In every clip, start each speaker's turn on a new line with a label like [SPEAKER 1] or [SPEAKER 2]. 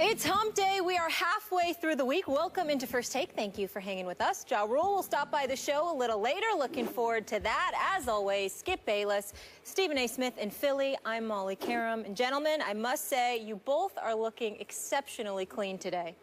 [SPEAKER 1] It's hump day. We are halfway through the week. Welcome into First Take. Thank you for hanging with us. Ja Rule will stop by the show a little later. Looking forward to that. As always, Skip Bayless, Stephen A. Smith in Philly. I'm Molly Karam. And gentlemen, I must say, you both are looking exceptionally clean today.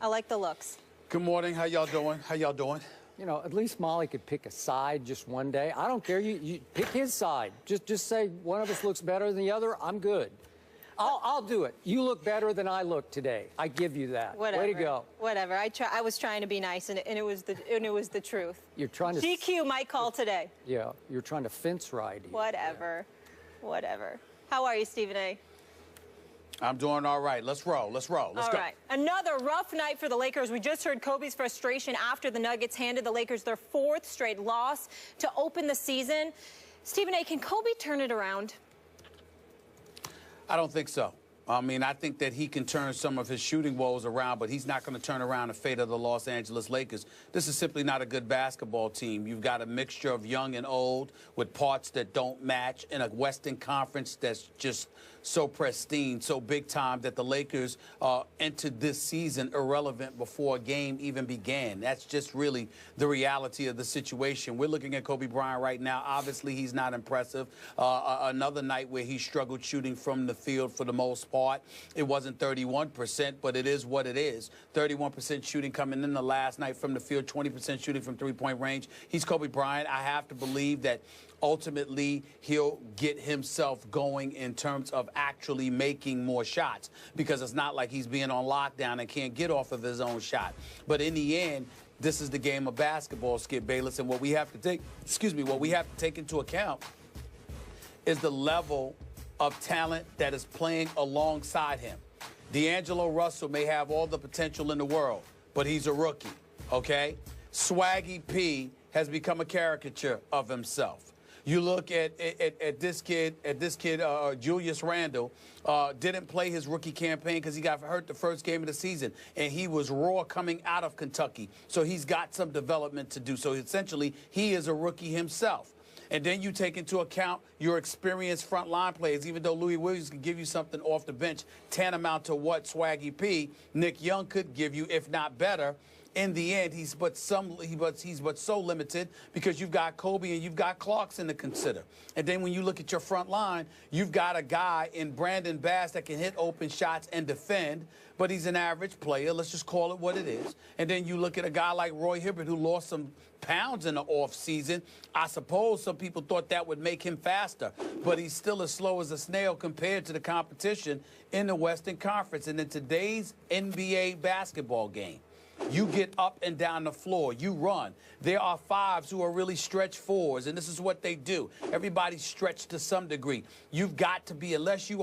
[SPEAKER 1] I like the looks.
[SPEAKER 2] Good morning. How y'all doing? How y'all doing?
[SPEAKER 3] You know, at least Molly could pick a side just one day. I don't care. You pick his side. Just say one of us looks better than the other. I'm good. I'll do it. You look better than I look today. I give you that.
[SPEAKER 1] Whatever.
[SPEAKER 3] Way to go.
[SPEAKER 1] Whatever. I was trying to be nice, and it was the truth.
[SPEAKER 3] You're trying to.
[SPEAKER 1] GQ might call today.
[SPEAKER 3] Yeah, you're trying to fence ride.
[SPEAKER 1] Whatever. Yeah. Whatever. How are you, Stephen A.?
[SPEAKER 2] I'm doing all right. Let's roll. Let's roll. Let's go.
[SPEAKER 1] All right. Another rough night for the Lakers. We just heard Kobe's frustration after the Nuggets handed the Lakers their fourth straight loss to open the season. Stephen A., can Kobe turn it around?
[SPEAKER 2] I don't think so. I mean, I think that he can turn some of his shooting woes around, but he's not going to turn around the fate of the Los Angeles Lakers. This is simply not a good basketball team. You've got a mixture of young and old with parts that don't match in a Western Conference that's just so pristine, so big time that the Lakers entered this season irrelevant before a game even began. That's just really the reality of the situation. We're looking at Kobe Bryant right now. Obviously, he's not impressive. Another night where he struggled shooting from the field for the most part. It wasn't 31%, but it is what it is. 31% shooting coming in the last night from the field, 20% shooting from three-point range. He's Kobe Bryant. I have to believe that ultimately he'll get himself going in terms of actually making more shots, because it's not like he's being on lockdown and can't get off of his own shot. But in the end, this is the game of basketball, Skip Bayless, and what we have to take into account is the level of talent that is playing alongside him. D'Angelo Russell may have all the potential in the world, but he's a rookie, okay? Swaggy P has become a caricature of himself. You look at this kid, Julius Randle, didn't play his rookie campaign because he got hurt the first game of the season, and he was raw coming out of Kentucky. So he's got some development to do. So essentially, he is a rookie himself. And then you take into account your experienced front line players, even though Louis Williams can give you something off the bench tantamount to what Swaggy P, Nick Young could give you, if not better. In the end, he's but so limited because you've got Kobe and you've got Clarkson to consider. And then when you look at your front line, you've got a guy in Brandon Bass that can hit open shots and defend, but he's an average player. Let's just call it what it is. And then you look at a guy like Roy Hibbert, who lost some pounds in the offseason. I suppose some people thought that would make him faster, but he's still as slow as a snail compared to the competition in the Western Conference. And in today's NBA basketball game, you get up and down the floor. You run. There are fives who are really stretch fours, and this is what they do. Everybody's stretched to some degree. You've got to be, unless you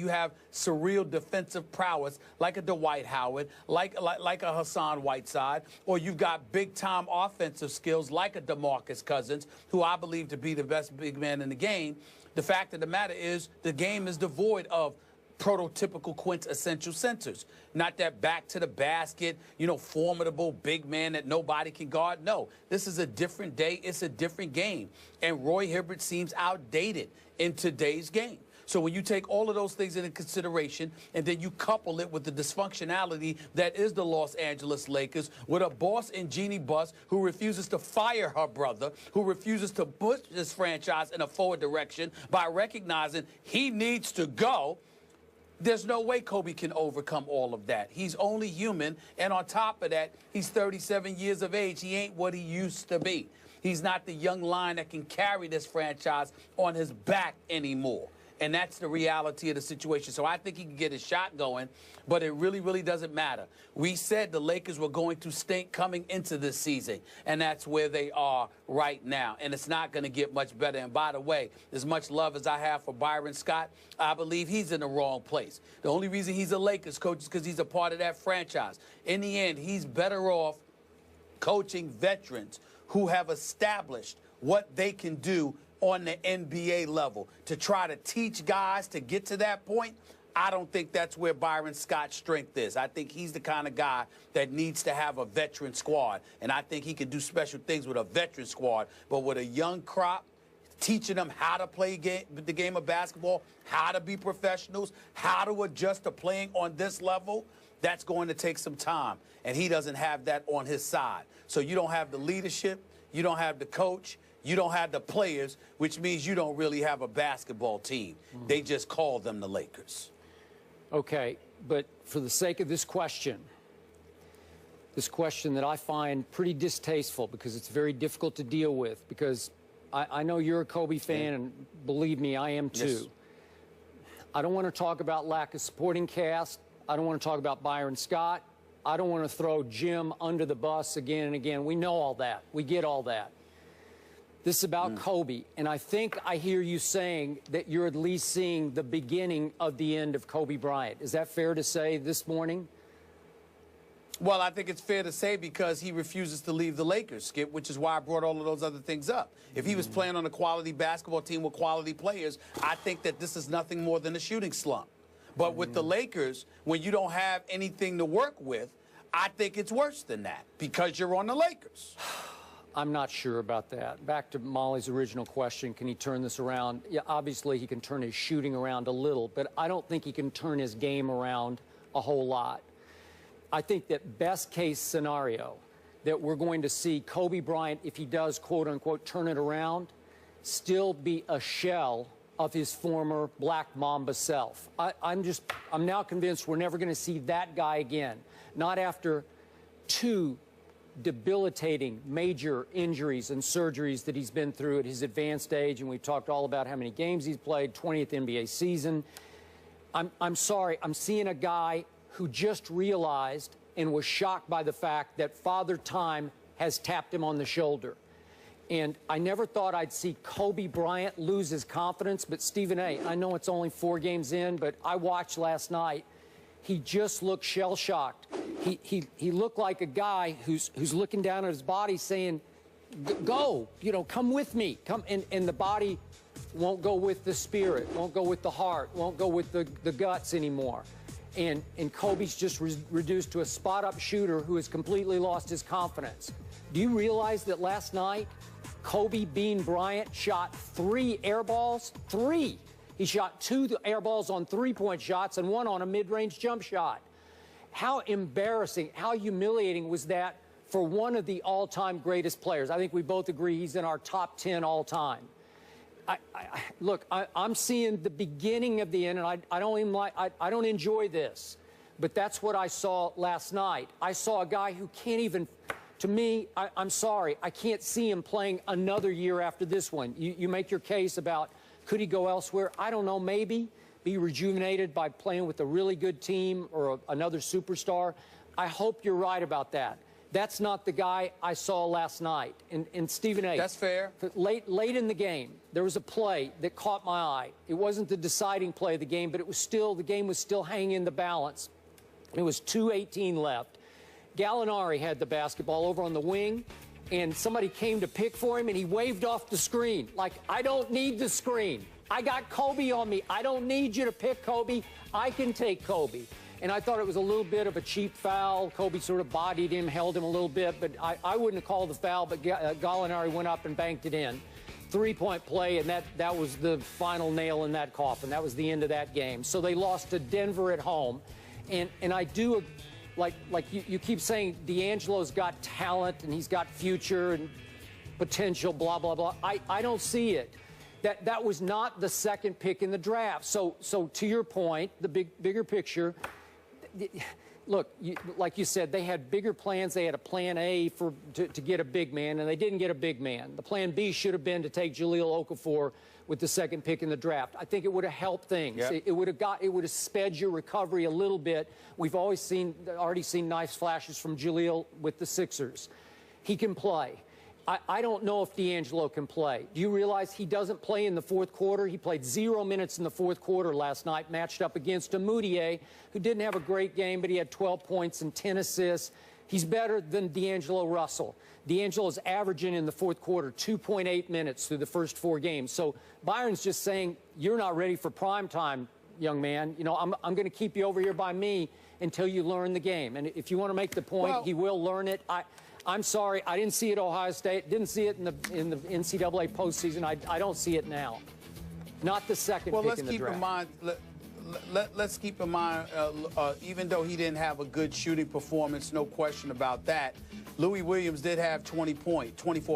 [SPEAKER 2] have surreal defensive prowess like a Dwight Howard, like a Hassan Whiteside, or you've got big-time offensive skills like a DeMarcus Cousins, who I believe to be the best big man in the game. The fact of the matter is the game is devoid of prototypical quintessential centers. Not that back to the basket, formidable big man that nobody can guard. No, this is a different day. It's a different game. And Roy Hibbert seems outdated in today's game. So when you take all of those things into consideration and then you couple it with the dysfunctionality that is the Los Angeles Lakers, with a boss in Jeannie Buss who refuses to fire her brother, who refuses to push this franchise in a forward direction by recognizing he needs to go, there's no way Kobe can overcome all of that. He's only human, and on top of that, he's 37 years of age. He ain't what he used to be. He's not the young lion that can carry this franchise on his back anymore. And that's the reality of the situation. So I think he can get his shot going, but it really, really doesn't matter. We said the Lakers were going to stink coming into this season, and that's where they are right now. And it's not going to get much better. And by the way, as much love as I have for Byron Scott, I believe he's in the wrong place. The only reason he's a Lakers coach is because he's a part of that franchise. In the end, he's better off coaching veterans who have established what they can do on the NBA level. To try to teach guys to get to that point, I don't think that's where Byron Scott's strength is. I think he's the kind of guy that needs to have a veteran squad, and I think he can do special things with a veteran squad. But with a young crop, teaching them how to play the game of basketball, how to be professionals, how to adjust to playing on this level, that's going to take some time. And he doesn't have that on his side. So you don't have the leadership, you don't have the coach, you don't have the players, which means you don't really have a basketball team. They just call them the Lakers.
[SPEAKER 3] Okay, but for the sake of this question that I find pretty distasteful because it's very difficult to deal with, because I know you're a Kobe fan, and believe me, I am too.
[SPEAKER 2] Yes.
[SPEAKER 3] I don't want to talk about lack of supporting cast. I don't want to talk about Byron Scott. I don't want to throw Jim under the bus again and again. We know all that. We get all that. This is about Kobe, and I think I hear you saying that you're at least seeing the beginning of the end of Kobe Bryant. Is that fair to say this morning?
[SPEAKER 2] Well, I think it's fair to say because he refuses to leave the Lakers, Skip, which is why I brought all of those other things up. If he was playing on a quality basketball team with quality players, I think that this is nothing more than a shooting slump. But with the Lakers, when you don't have anything to work with, I think it's worse than that because you're on the Lakers.
[SPEAKER 3] I'm not sure about that. Back to Molly's original question, can he turn this around? Yeah, obviously he can turn his shooting around a little, but I don't think he can turn his game around a whole lot. I think that best case scenario that we're going to see Kobe Bryant, if he does, quote unquote, turn it around, still be a shell of his former Black Mamba self. I'm now convinced we're never going to see that guy again. Not after 2 debilitating major injuries and surgeries that he's been through at his advanced age, and we've talked all about how many games he's played, 20th NBA season. I'm sorry, I'm seeing a guy who just realized and was shocked by the fact that Father Time has tapped him on the shoulder. And I never thought I'd see Kobe Bryant lose his confidence, but Stephen A., I know it's only 4 games in, but I watched last night. He just looked shell-shocked. He looked like a guy who's looking down at his body saying, go, you know, come with me. Come, and the body won't go with the spirit, won't go with the heart, won't go with the guts anymore. And Kobe's just reduced to a spot-up shooter who has completely lost his confidence. Do you realize that last night, Kobe Bean Bryant shot 3 air balls? 3. He shot 2 air balls on 3-point shots and 1 on a mid-range jump shot. How embarrassing, how humiliating was that for one of the all-time greatest players? I think we both agree he's in our top 10 all-time. Look, I'm seeing the beginning of the end, and I don't enjoy this, but that's what I saw last night. I saw a guy who can't even, to me, I'm sorry, I can't see him playing another year after this one. You make your case about could he go elsewhere? I don't know, maybe be rejuvenated by playing with a really good team or another superstar. I hope you're right about that. That's not the guy I saw last night. And Stephen A.
[SPEAKER 2] That's fair.
[SPEAKER 3] Late in the game, there was a play that caught my eye. It wasn't the deciding play of the game, but it was still, the game was still hanging in the balance. It was 2:18 left. Gallinari had the basketball over on the wing, and somebody came to pick for him, and he waved off the screen. Like, I don't need the screen. I got Kobe on me. I don't need you to pick Kobe. I can take Kobe. And I thought it was a little bit of a cheap foul. Kobe sort of bodied him, held him a little bit, but I wouldn't have called the foul, but Gallinari went up and banked it in. 3-point play, and that was the final nail in that coffin. That was the end of that game. So they lost to Denver at home. And I do, like you keep saying, D'Angelo's got talent, and he's got future and potential, blah, blah, blah. I don't see it. That was not the second pick in the draft. So to your point, the bigger picture, look, like you said, they had bigger plans. They had a plan A to get a big man, and they didn't get a big man. The plan B should have been to take Jahlil Okafor with the second pick in the draft. I think it would have helped things. Yep. It would have sped your recovery a little bit. We've already seen nice flashes from Jahlil with the Sixers. He can play. I don't know if D'Angelo can play. Do you realize he doesn't play in the fourth quarter? He played 0 minutes in the fourth quarter last night, matched up against a Moutier, who didn't have a great game, but he had 12 points and 10 assists. He's better than D'Angelo Russell. D'Angelo's averaging in the fourth quarter 2.8 minutes through the first 4 games. So Byron's just saying, you're not ready for prime time, young man. You know, I'm going to keep you over here by me until you learn the game. And if you want to make the point, he will learn it. I'm sorry, I didn't see it at Ohio State. Didn't see it in the NCAA postseason. I don't see it now. Not the second pick in the draft.
[SPEAKER 2] Let's keep in mind, even though he didn't have a good shooting performance, no question about that, Louis Williams did have 24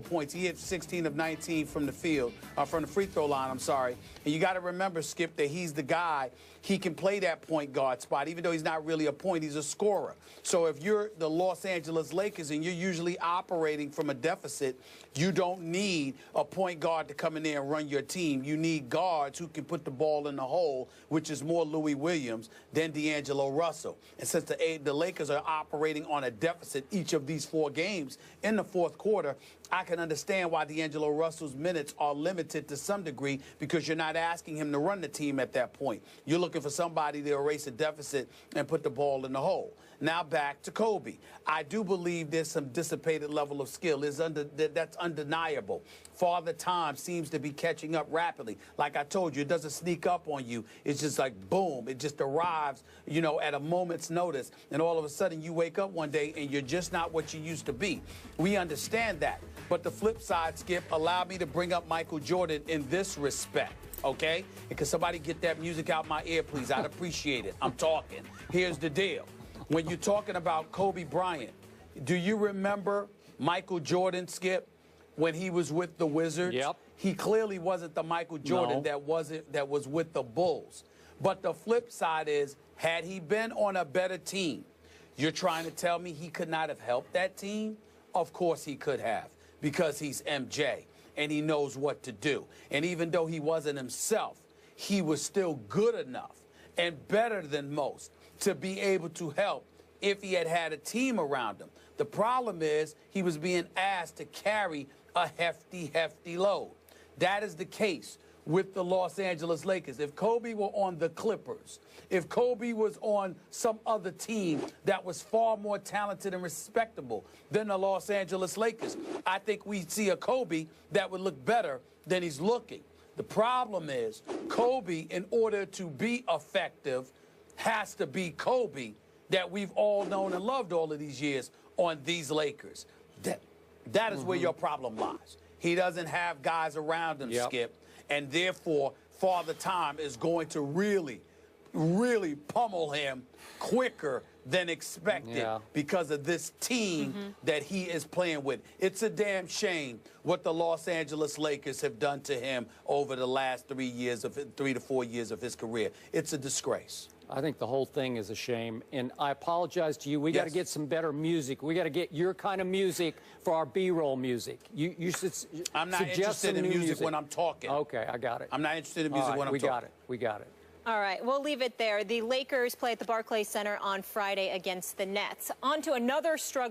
[SPEAKER 2] points. He hit 16 of 19 from the field, from the free throw line, I'm sorry. And you got to remember, Skip, that he's the guy. He can play that point guard spot. Even though he's not really a point, he's a scorer. So if you're the Los Angeles Lakers and you're usually operating from a deficit, you don't need a point guard to come in there and run your team. You need guards who can put the ball in the hole, which is more Louis Williams than D'Angelo Russell. And since the Lakers are operating on a deficit each of these 4 games in the fourth quarter, I can understand why D'Angelo Russell's minutes are limited to some degree, because you're not asking him to run the team at that point. You're looking for somebody to erase a deficit and put the ball in the hole. Now back to Kobe. I do believe there's some dissipated level of skill. That's undeniable. Father Time seems to be catching up rapidly. Like I told you, it doesn't sneak up on you. It's just like, boom, it just arrives, you know, at a moment's notice. And all of a sudden you wake up one day and you're just not what you used to be. We understand that. But the flip side, Skip, allow me to bring up Michael Jordan in this respect. Okay? And can somebody get that music out my ear, please? I'd appreciate it. I'm talking. Here's the deal. When you're talking about Kobe Bryant, do you remember Michael Jordan, Skip, when he was with the Wizards?
[SPEAKER 3] Yep.
[SPEAKER 2] He clearly wasn't the Michael Jordan that was with the Bulls. But the flip side is, had he been on a better team, you're trying to tell me he could not have helped that team? Of course he could have, because he's MJ and he knows what to do. And even though he wasn't himself, he was still good enough and better than most to be able to help if he had had a team around him. The problem is he was being asked to carry a hefty load. That is the case with the Los Angeles Lakers. If Kobe were on the Clippers, if Kobe was on some other team that was far more talented and respectable than the Los Angeles Lakers, I think we'd see a Kobe that would look better than he's looking. The problem is Kobe, in order to be effective, has to be Kobe that we've all known and loved all of these years on these Lakers. That is where your problem lies. He doesn't have guys around him, Skip, and therefore Father Time is going to really pummel him quicker than expected because of this team that he is playing with. It's a damn shame what the Los Angeles Lakers have done to him over the last 3 to 4 years of his career. It's a disgrace.
[SPEAKER 3] I think the whole thing is a shame, and I apologize to you. We got to get some better music. We got to get your kind of music for our B-roll music. You should
[SPEAKER 2] I'm not interested in music when I'm talking.
[SPEAKER 3] Okay, I got it.
[SPEAKER 2] I'm not interested in music when I'm talking.
[SPEAKER 3] We got it. We got it.
[SPEAKER 1] All right, we'll leave it there. The Lakers play at the Barclays Center on Friday against the Nets. On to another struggle.